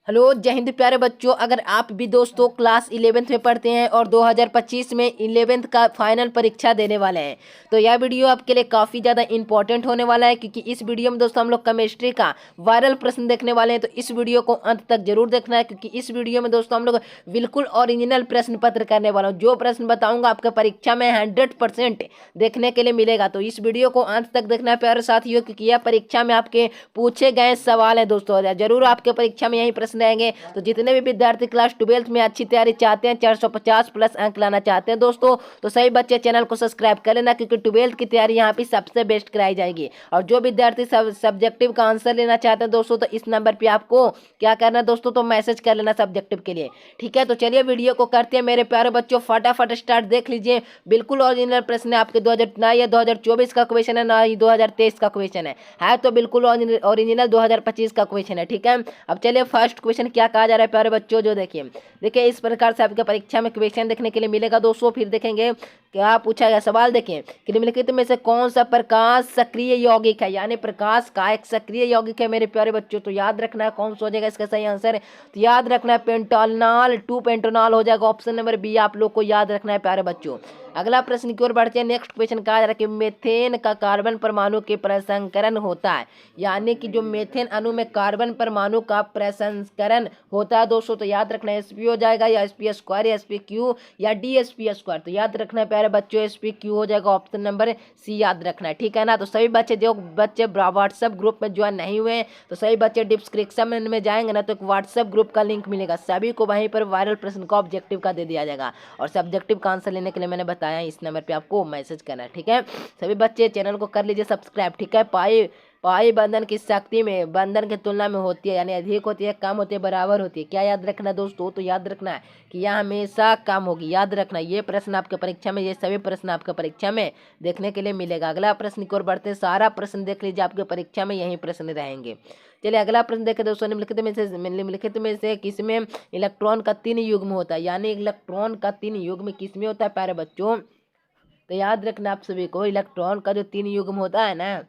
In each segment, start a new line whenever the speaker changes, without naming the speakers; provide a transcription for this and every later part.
Hello जय हिंद प्यारे बच्चों। अगर आप भी दोस्तों क्लास 11th में पढ़ते हैं और 2025 में 11th का फाइनल परीक्षा देने वाले हैं तो यह वीडियो आपके लिए काफ़ी ज़्यादा इंपॉर्टेंट होने वाला है, क्योंकि इस वीडियो में दोस्तों हम लोग केमिस्ट्री का वायरल प्रश्न देखने वाले हैं। तो इस वीडियो को अंत तक जरूर देखना है, क्योंकि इस वीडियो में दोस्तों हम लोग बिल्कुल ओरिजिनल प्रश्न पत्र करने वाला हूँ। जो प्रश्न बताऊँगा आपके परीक्षा में 100% देखने के लिए मिलेगा। तो इस वीडियो को अंत तक देखना है प्यारे साथियों, क्योंकि यह परीक्षा में आपके पूछे गए सवाल है दोस्तों। जरूर आपके परीक्षा में यही प्रश्न रहेंगे। तो जितने भी विद्यार्थी क्लास 12th में अच्छी तैयारी चाहते हैं, 450 प्लस अंक लाना चाहते हैं दोस्तों, तो सभी बच्चे चैनल को सब्सक्राइब कर लेना, क्योंकि 12th की तैयारी यहाँ पे सबसे बेस्ट कराई जाएगी। और जो विद्यार्थी सब्जेक्टिव का आंसर लेना चाहते हैं दोस्तों, तो इस नंबर पे आपको क्या करना है दोस्तों, तो मैसेज कर लेना सब्जेक्टिव के लिए। ठीक है, तो चलिए वीडियो को करते हैं मेरे प्यारे बच्चों, फटाफट स्टार्ट। देख लीजिए, बिल्कुल ओरिजिनल प्रश्न है आपके। 2000 ना ये 2024 का क्वेश्चन है, ना ही 2023 का क्वेश्चन है तो बिल्कुल ओरिजिनल 2025 का क्वेश्चन है। ठीक है, अब चलिए फर्स्ट क्वेश्चन क्या कहा जा रहा है प्यारे बच्चों, जो देखिए देखिए इस प्रकार से आपके परीक्षा में क्वेश्चन देखने के लिए मिलेगा दोस्तों। फिर देखेंगे क्या पूछा गया सवाल। देखिए कि निम्नलिखित में से कौन सा प्रकाश सक्रिय यौगिक है, यानी प्रकाश का एक सक्रिय यौगिक है मेरे प्यारे बच्चों। तो याद रखना है कौन सा हो जाएगा इसका सही आंसर। तो याद रखना है पेंटोनॉल, 2 पेंटोनॉल हो जाएगा। ऑप्शन नंबर बी आप लोग को याद रखना है प्यारे बच्चों। अगला प्रश्न की ओर बढ़ते हैं। नेक्स्ट क्वेश्चन कहा जा रहा है कि मीथेन का कार्बन परमाणु के प्रसंस्करण होता है, यानी कि जो मीथेन अणु में कार्बन परमाणु का प्रसंस्करण होता है दोस्तों, तो याद रखना है एसपी हो जाएगा, या एसपी स्क्वायर, या एसपी क्यू, या डीएसपी स्क्वायर। तो याद रखना है प्यारे बच्चों एसपी क्यू हो जाएगा। ऑप्शन नंबर सी याद रखना है। ठीक है ना। तो सभी बच्चे जो बच्चे व्हाट्सएप ग्रुप में ज्वाइन नहीं हुए हैं, तो सभी बच्चे डिस्क्रिप्शन में जाएंगे ना, तो एक व्हाट्सएप ग्रुप का लिंक मिलेगा, सभी को वहीं पर वायरल प्रश्न का ऑब्जेक्टिव का दे दिया जाएगा। और सब्जेक्टिव का आंसर लेने के लिए मैंने बताया इस नंबर पे आपको मैसेज करना है। ठीक है, सभी बच्चे चैनल को कर लीजिए सब्सक्राइब। ठीक है, पाई पाई बंधन की शक्ति में बंधन की तुलना में होती है, यानी अधिक होती है, कम होती है, बराबर होती है। क्या याद रखना है दोस्तों, तो याद रखना है कि यह हमेशा कम होगी। याद रखना ये प्रश्न आपके परीक्षा में, ये सभी प्रश्न आपके परीक्षा में देखने के लिए मिलेगा। अगला प्रश्न की ओर बढ़ते हैं। सारा प्रश्न देख लीजिए, आपके परीक्षा में यही प्रश्न रहेंगे। चलिए अगला प्रश्न देखें दोस्तों। निम्नलिखित में से किसमें इलेक्ट्रॉन का 3 युग्म होता है, यानी इलेक्ट्रॉन का 3 युग्म किसमें होता है प्यारे बच्चों। तो याद रखना आप सभी को, इलेक्ट्रॉन का जो 3 युग्म होता है ना,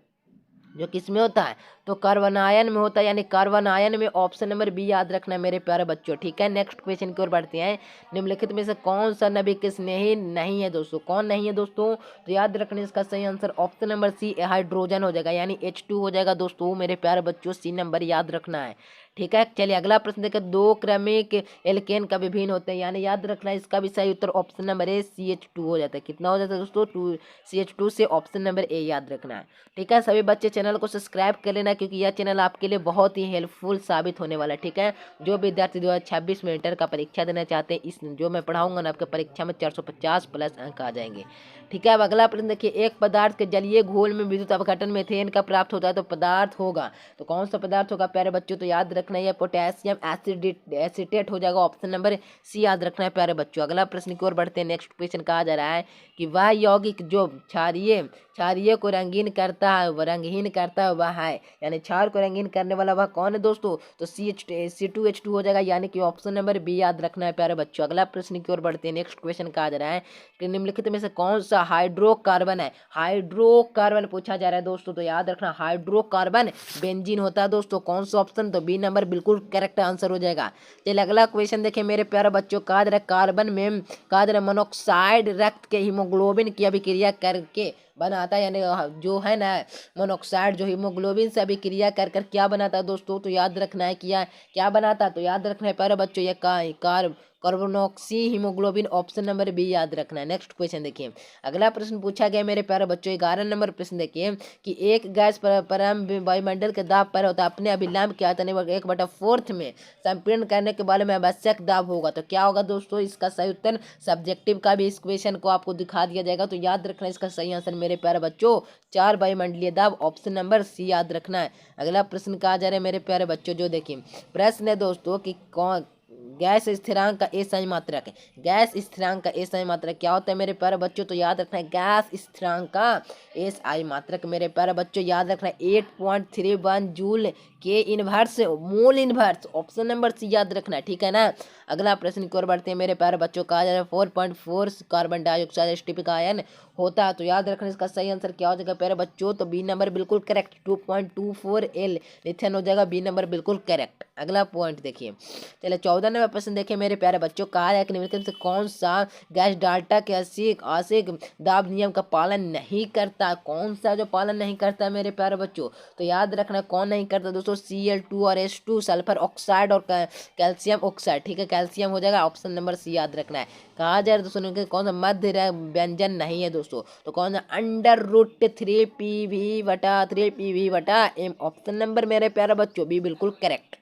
जो किसमें होता है, तो कार्बन आयन में होता है, यानी कार्बन आयन में। ऑप्शन नंबर बी याद रखना है मेरे प्यारे बच्चों। ठीक है, नेक्स्ट क्वेश्चन की ओर बढ़ते हैं। निम्नलिखित में से कौन सा नाभिक स्नेही नहीं है दोस्तों, कौन नहीं है दोस्तों, तो याद रखना इसका सही answer option number C hydrogen हो जाएगा, यानी H2 हो जाएगा दोस्तों मेरे प्यारे बच्चों। सी नंबर याद रखना है। ठीक है, चलिए अगला प्रश्न देखें। 2 क्रमिक एल्केन का विभिन्न होते हैं, यानी याद रखना है इसका भी सही उत्तर ऑप्शन नंबर ए CH2 हो जाता है। कितना हो जाता है दोस्तों, 2 CH2 से ऑप्शन नंबर ए याद रखना है। ठीक है, सभी बच्चे चैनल को सब्सक्राइब कर लेना, क्योंकि यह चैनल आपके लिए बहुत ही हेल्पफुल साबित होने वाला है। ठीक है, जो विद्यार्थी 2026 में इंटर का परीक्षा देना चाहते हैं, इस जो मैं पढ़ाऊंगा ना, आपके परीक्षा में 450 प्लस अंक आ जाएंगे। ठीक है, अब अगला प्रश्न देखिए। एक पदार्थ के जलीय घोल में विद्युत अपघटन मीथेन का प्राप्त होता है, तो पदार्थ होगा, तो कौन सा पदार्थ होगा प्यारे बच्चों, तो याद रखना है पोटेशियम एसिटेट हो जाएगा। ऑप्शन नंबर सी याद रखना है प्यारे बच्चों। अगला प्रश्न की ओर बढ़ते हैं। नेक्स्ट क्वेश्चन कहा जा रहा है कि वह यौगिक जो क्षारीय को रंगीन करता है, वह रंगहीन करता है, वह है, यानी क्षार को रंगीन करने वाला वह कौन है दोस्तों, तो C2H2 हो जाएगा, यानी कि ऑप्शन नंबर बी याद रखना है प्यारे बच्चों। अगला प्रश्न की ओर बढ़ते हैं। नेक्स्ट क्वेश्चन कहा जा रहा है कि निम्नलिखित में से कौन सा हाइड्रोकार्बन है, हाइड्रोकार्बन पूछा जा रहा है दोस्तों, तो याद रखना हाइड्रोकार्बन बेंजीन होता है दोस्तों। कौन सा ऑप्शन, तो बी नंबर बिल्कुल करेक्ट आंसर हो जाएगा। चलिए अगला क्वेश्चन देखिए मेरे प्यारे बच्चों। कहा जा रहा है कार्बन में मोनोक्साइड रक्त के हीमोग्लोबिन की अभिक्रिया करके बनाता है, यानी जो है ना मोनोक्साइड जो हीमोग्लोबिन से अभिक्रिया कर कर क्या बनाता है दोस्तों, तो याद रखना है कि क्या बनाता है, तो याद रखना है प्यारे बच्चों ये कार्बोनॉक्सी हीमोग्लोबिन। ऑप्शन नंबर बी याद रखना है। नेक्स्ट क्वेश्चन देखिए। अगला प्रश्न पूछा गया मेरे प्यारे बच्चों, 11 नंबर प्रश्न देखिए कि एक गैस परम वायुमंडल के दाब पर होता है, अपने अभिलंब के आयतन 1/4 में संपीड़न करने के बारे में आवश्यक दाब होगा, तो क्या होगा दोस्तों, इसका सही उत्तर सब्जेक्टिव का भी इस क्वेश्चन को आपको दिखा दिया जाएगा। तो याद रखना इसका सही आंसर मेरे प्यारे बच्चों 4 वायुमंडलीय दाब। ऑप्शन नंबर सी याद रखना है। अगला प्रश्न कहा जा रहा है मेरे प्यारे बच्चों, जो देखिए प्रश्न है दोस्तों कि कौन गैस स्थिरांक का एसआई मात्रक। गैस स्थिरांक का एसआई मात्रक क्या होता है मेरे प्यारे बच्चों? तो याद रखना है गैस स्थिरांक का एसआई मात्रक मेरे प्यारे बच्चों याद रखना है 8.31 जूल के inverse mole inverse. Option number C याद रखना है, ठीक है ना। अगला प्रश्न की ओर बढ़ते हैं मेरे प्यारे बच्चों। कहा जा रहा है 4.4 कार्बन डाइऑक्साइड एसटीपी का आयन होता है, तो याद रखना इसका सही आंसर क्या हो जाएगा प्यारे बच्चों? तो बी नंबर बिल्कुल करेक्ट, 2.24 एल मिथेन हो जाएगा, बी नंबर बिल्कुल करेक्ट। अगला पॉइंट देखिए, चलिए 14 नंबर प्रश्न देखिए मेरे प्यारे बच्चों। कहा है कि निम्नलिखित में से कौन सा गैस डाल्टा के आशिक दाब नियम का पालन नहीं करता? कौन सा जो पालन नहीं करता मेरे प्यारे बच्चों? तो याद रखना कौन नहीं करता दोस्तों? Cl2 और H2, सल्फर ऑक्साइड और कैल्शियम ऑक्साइड, ठीक है, कैल्शियम हो जाएगा, ऑप्शन नंबर सी याद रखना है। कहा जा रहा है दोस्तों कौन सा मध्य व्यंजन नहीं है दोस्तों? तो कौन सा? Under root 3 PV/3 PV/m, option number मेरे प्यारे बच्चों बी बिल्कुल करेक्ट।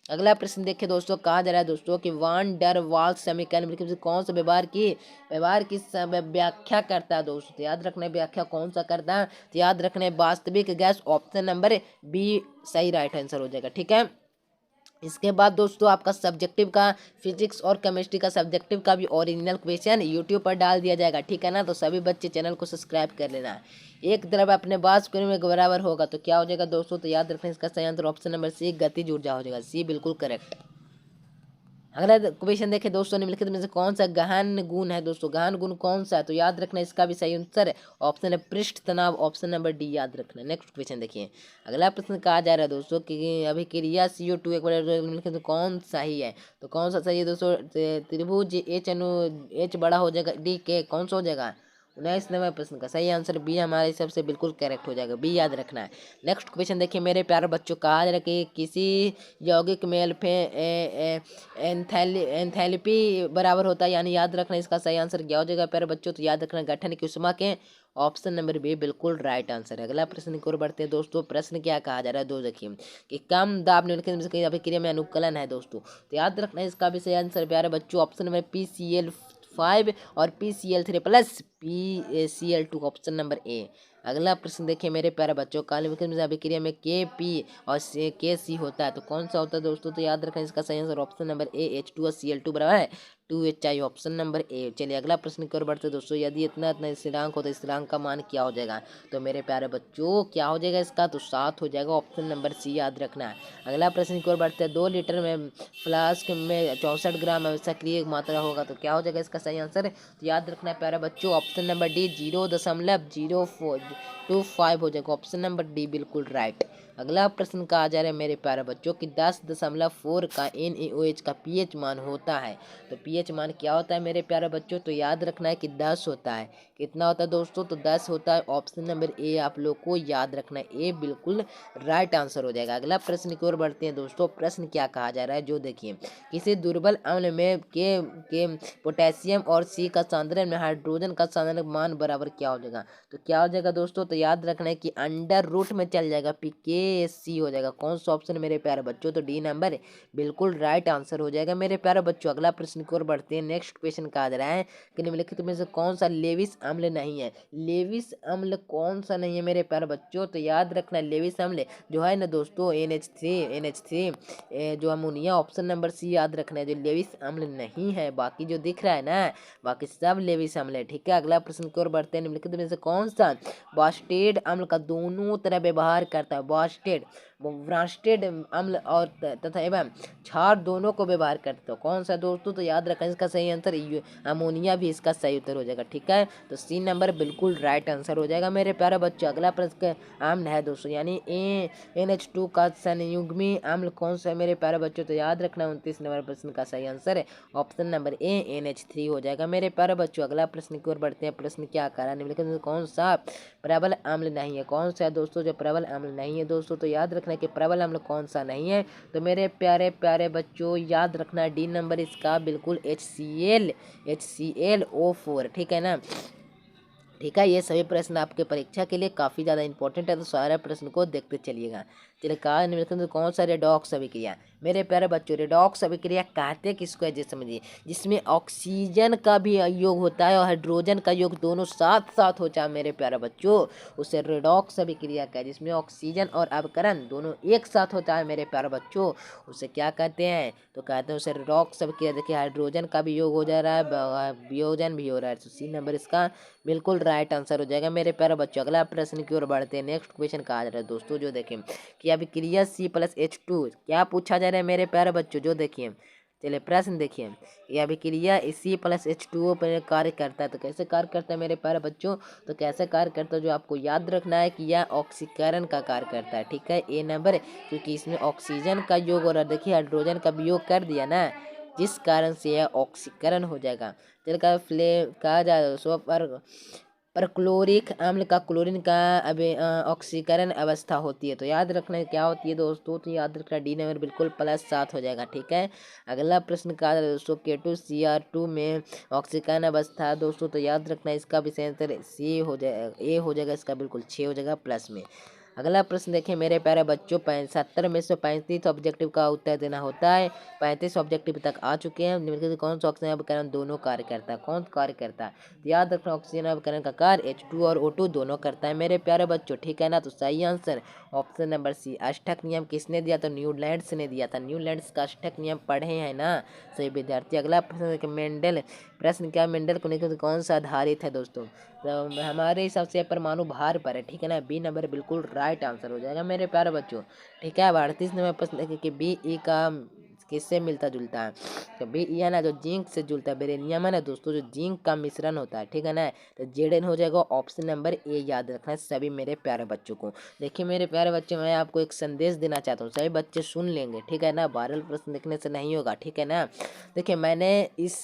अगला प्रश्न देखिए दोस्तों। कहा जा रहा है दोस्तों कि वान डर वाल्स समीकरण कौन सा व्यवहार की व्याख्या करता है दोस्तों? तो याद रखना है व्याख्या कौन सा करता है? तो याद रखना है वास्तविक गैस, ऑप्शन नंबर बी सही राइट आंसर हो जाएगा, ठीक है। इसके बाद दोस्तों आपका सब्जेक्टिव का फिजिक्स और केमिस्ट्री का सब्जेक्टिव का भी ओरिजिनल क्वेश्चन यूट्यूब पर डाल दिया जाएगा, ठीक है ना। तो सभी बच्चे चैनल को सब्सक्राइब कर लेना है। एक तरफ अपने बात स्क्रीन में बराबर होगा तो क्या हो जाएगा दोस्तों? तो याद रखना इसका सही आंसर ऑप्शन नंबर सी गतिज ऊर्जा हो जाएगा, सी बिल्कुल करेक्ट। अगला क्वेश्चन देखें दोस्तों, निम्नलिखित में से कौन सा गहन गुण है दोस्तों? गहन गुण कौन सा है? तो याद रखना इसका भी सही आंसर ऑप्शन है पृष्ठ तनाव, ऑप्शन नंबर डी याद रखना। नेक्स्ट क्वेश्चन देखिए। अगला प्रश्न कहा जा रहा है दोस्तों कि अभिक्रिया CO2 एक बार निम्नलिखित में कौन सही है? तो कौन सा सही है दोस्तों? त्रिभुज H बड़ा हो जाएगा, डी के कौन सा हो जाएगा? 19 नंबर प्रश्न का सही आंसर बी हमारे हिसाब से बिल्कुल करेक्ट हो जाएगा, बी याद रखना है। नेक्स्ट क्वेश्चन देखिए मेरे प्यारे बच्चों। कहा जा रहा है कि किसी यौगिक में एंथैल्पी बराबर होता है, यानी याद रखना इसका सही आंसर क्या हो जाएगा प्यारे बच्चों? तो याद रखना गठन की ऊष्मा के, ऑप्शन नंबर बी बिल्कुल राइट आंसर है। अगला प्रश्न की ओर बढ़ते हैं दोस्तों। प्रश्न क्या कहा जा रहा है? दो देखिए कि कम दाब निम्नलिखित में से किसी अभिक्रिया में अनुकलन है दोस्तों। तो याद रखना इसका भी सही आंसर प्यारे बच्चों ऑप्शन नंबर PCl5 और PCl3 + PCl2, option number A. अगला प्रश्न देखिए मेरे प्यारे बच्चों। काली अभिक्रिया में Kp और Kc होता है, तो कौन सा होता है दोस्तों? तो याद रखें इसका सही answer option number A H2 और Cl2 बराबर है 2Hi, ऑप्शन नंबर ए। चलिए अगला प्रश्न की ओर बढ़ते दोस्तों। यदि इतना इतना स्थिरांक हो तो स्थिरांक का मान क्या हो जाएगा? तो मेरे प्यारे बच्चों क्या हो जाएगा इसका? तो 7 हो जाएगा, ऑप्शन नंबर सी याद रखना है। अगला प्रश्न की ओर बढ़ते हैं। 2 लीटर में फ्लास्क में 64 ग्राम सक्रिय मात्रा होगा, तो क्या हो जाएगा इसका सही आंसर? तो याद रखना है प्यारे बच्चों ऑप्शन नंबर डी 0.025 हो जाएगा, ऑप्शन नंबर डी बिल्कुल राइट। अगला प्रश्न कहा जा रहा है मेरे प्यारे बच्चों कि 10.4 का NaOH का pH मान होता है, तो pH मान क्या होता है मेरे प्यारे बच्चों? तो याद रखना है कि 10 होता है। कितना होता है दोस्तों? तो 10 होता है, ऑप्शन नंबर ए आप लोग को याद रखना है, ए बिल्कुल राइट आंसर हो जाएगा। अगला प्रश्न की ओर बढ़ते हैं दोस्तों। प्रश्न क्या कहा जा रहा है जो देखिए, किसी दुर्बल अम्ल में के पोटेशियम और सी का सांद्रण में हाइड्रोजन का सांद्रण मान बराबर क्या हो जाएगा? तो क्या हो जाएगा दोस्तों? तो याद रखना है कि अंडर रूट में चल जाएगा, PKC हो जाएगा। कौन सा ऑप्शन मेरे प्यारे बच्चों? तो डी नंबर बिल्कुल राइट आंसर हो जाएगा मेरे प्यारे बच्चों। अगला प्रश्न की ओर बढ़ते हैं। नेक्स्ट क्वेश्चन कहा जा रहा है कि निम्नलिखित में से कौन सा लेविस अम्ल नहीं है? लेविस अम्ल कौन सा नहीं है मेरे प्यारे बच्चों? तो याद रखना लेविस अम्ल जो है ना दोस्तों NH3 जो अमोनिया, ऑप्शन नंबर सी याद रखना है, जो लेविस अम्ल नहीं है। बाकी जो दिख रहा है ना, बाकी सब लेविस अम्ल है, ठीक है। अगला प्रश्न की ओर बढ़ते हैं। निम्नलिखित में से कौन सा बास्टेड अम्ल का दोनों तरह व्यवहार करता है? बास्टेड ब्रास्टेड अम्ल और तथा एवं क्षार दोनों को व्यवहार करते हो, कौन सा दोस्तों? तो याद रखें इसका सही आंसर अमोनिया भी इसका सही उत्तर हो जाएगा, ठीक है। तो सी नंबर बिल्कुल राइट आंसर हो जाएगा मेरे प्यारे बच्चों। अगला प्रश्न अम्ल है दोस्तों, यानी NH2 का संयुग्मी अम्ल कौन सा है मेरे प्यारे बच्चों? तो याद रखना 29 नंबर प्रश्न का सही आंसर है ऑप्शन नंबर ए NH3 हो जाएगा मेरे प्यारे बच्चों। अगला प्रश्न की ओर बढ़ते हैं। प्रश्न क्या कह रहा है? निम्नलिखित में कौन सा प्रबल अम्ल नहीं है? कौन सा है दोस्तों जो प्रबल अम्ल नहीं है दोस्तों? तो याद रखना कि प्रबल अम्ल कौन सा नहीं है? तो मेरे प्यारे प्यारे बच्चों याद रखना डी नंबर इसका बिल्कुल HClO4, ठीक है ना। ठीक है, ये सभी प्रश्न आपके परीक्षा के लिए काफ़ी ज़्यादा इंपॉर्टेंट है, तो सारे प्रश्न को देखते चलिएगा। चलिए कहा निम्नलिखित में कौन सा रेडॉक्स अभिक्रिया। मेरे प्यारे बच्चों, रेडॉक्स अभिक्रिया कहते किसको है, जैसे समझिए जिसमें ऑक्सीजन का भी योग होता है और हाइड्रोजन का योग दोनों साथ साथ होता है मेरे प्यारे बच्चों, उसे रेडॉक्स अभिक्रिया कहते हैं। जिसमें ऑक्सीजन और अवकरण दोनों एक साथ होता है मेरे प्यारे बच्चों, उसे क्या कहते हैं, तो कहते हैं उसे रेडॉक्स अभिक्रिया। देखिए हाइड्रोजन का भी योग हो जा रहा है, वियोजन भी हो रहा है, तो सी नंबर इसका बिल्कुल राइट आंसर हो जाएगा मेरे प्यारे बच्चों। अगला प्रश्न की ओर बढ़ते हैं। नेक्स्ट क्वेश्चन कहा जा रहा है दोस्तों, जो देखें कि अभिक्रिया C+H2 क्या पूछा जा रहा है मेरे प्यारे बच्चों, जो देखिए चलिए प्रश्न देखिए, यह अभिक्रिया C+H2O पर कार्य करता है। तो कैसे कार्य करता है मेरे प्यारे बच्चों, तो कैसे कार्य करता है जो आपको याद रखना है कि यह ऑक्सीकरण का कार्य करता है। ठीक है, ए नंबर, क्योंकि इसमें ऑक्सीजन का योग और देखिए हाइड्रोजन का वियोग कर दिया ना, जिस कारण से यह ऑक्सीकरण हो जाएगा। चल का फ्लेम कहा जा रहा है पर क्लोरिक अम्ल का क्लोरीन का ऑक्सीकरण अवस्था होती है। तो याद रखना क्या होती है दोस्तों, तो याद रखना डी नंबर बिल्कुल +7 हो जाएगा। ठीक है, अगला प्रश्न का दोस्तों K2Cr2 में ऑक्सीकरण अवस्था दोस्तों, तो याद रखना इसका भी सही आंसर सी हो जाएगा, ए हो जाएगा, इसका बिल्कुल 6 हो जाएगा प्लस में। अगला प्रश्न देखें मेरे प्यारे बच्चों, 70 में से 35 ऑब्जेक्टिव का उत्तर देना होता है। 35 ऑब्जेक्टिव तक आ चुके हैं। निम्नलिखित में कौन सा ऑक्सीजन अवकरण दोनों कार्य करता है, कौन कार्य करता है, तो याद रखना ऑक्सीजन अवकरण का कार्य H2 और O2 दोनों करता है मेरे प्यारे बच्चों। ठीक है ना, तो सही आंसर ऑप्शन नंबर सी। अष्टक नियम किसने दिया, तो न्यूलैंड्स ने दिया था। न्यूलैंड्स का अष्टक नियम पढ़े हैं ना सही विद्यार्थी। अगला प्रश्न मेंडल, प्रश्न क्या मेंडल को लेकर कौन सा आधारित है दोस्तों, तो हमारे हिसाब से परमाणु भार पर है। ठीक है ना, बी नंबर बिल्कुल राइट आंसर हो जाएगा मेरे प्यारे बच्चों। ठीक है, अब 38 नंबर प्रश्न देखें कि बी ई का किससे मिलता जुलता है, तो बी ई है ना जो जिंक से जुलता है। बेरेनियम है ना दोस्तों जो जिंक का मिश्रण होता है। ठीक है ना, तो जेड हो जाएगा ऑप्शन नंबर ए, याद रखना है सभी मेरे प्यारे बच्चों को। देखिए मेरे प्यारे बच्चे, मैं आपको एक संदेश देना चाहता हूँ, सभी बच्चे सुन लेंगे। ठीक है ना, वायरल प्रश्न देखने से नहीं होगा। ठीक है ना, देखिए मैंने इस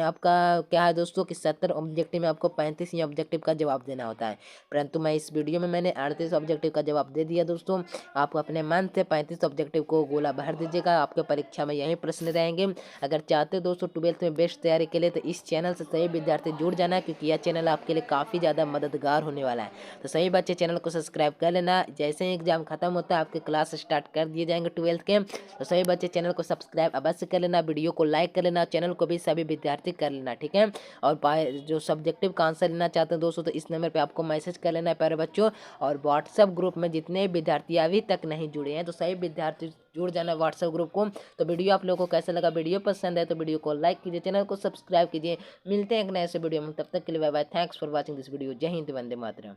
आपका क्या है दोस्तों कि 70 ऑब्जेक्टिव में आपको 35 ही ऑब्जेक्टिव का जवाब देना होता है, परंतु मैं इस वीडियो में मैंने 38 ऑब्जेक्टिव का जवाब दे दिया दोस्तों। आप अपने मन से 35 ऑब्जेक्टिव को गोला भर दीजिएगा, आपके परीक्षा में यही प्रश्न रहेंगे। अगर चाहते हो दोस्तों 12th में बेस्ट तैयारी के लिए, तो इस चैनल से सही विद्यार्थी जुड़ जाना, क्योंकि यह चैनल आपके लिए काफ़ी ज़्यादा मददगार होने वाला है। तो सही बच्चे चैनल को सब्सक्राइब कर लेना, जैसे ही एग्जाम खत्म होता है आपके क्लास स्टार्ट कर दिए जाएंगे 12th के। तो सही बच्चे चैनल को सब्सक्राइब अवश्य कर लेना, वीडियो को लाइक कर लेना, चैनल को भी सभी विद्यार्थी कर लेना। ठीक है, और जो सब्जेक्टिव का आंसर लेना चाहते हैं दोस्तों, तो इस नंबर पे आपको मैसेज कर लेना है प्यारे बच्चों। और व्हाट्सएप ग्रुप में जितने विद्यार्थी अभी तक नहीं जुड़े हैं, तो सही विद्यार्थी जुड़ जाना व्हाट्सएप ग्रुप को। तो वीडियो आप लोगों को कैसा लगा, वीडियो पसंद है तो वीडियो को लाइक कीजिए, चैनल को सब्सक्राइब कीजिए। मिलते हैं एक नए से वीडियो में, तब तक के लिए bye bye, thanks for watching this video. जय हिंद, वंदे मातरम।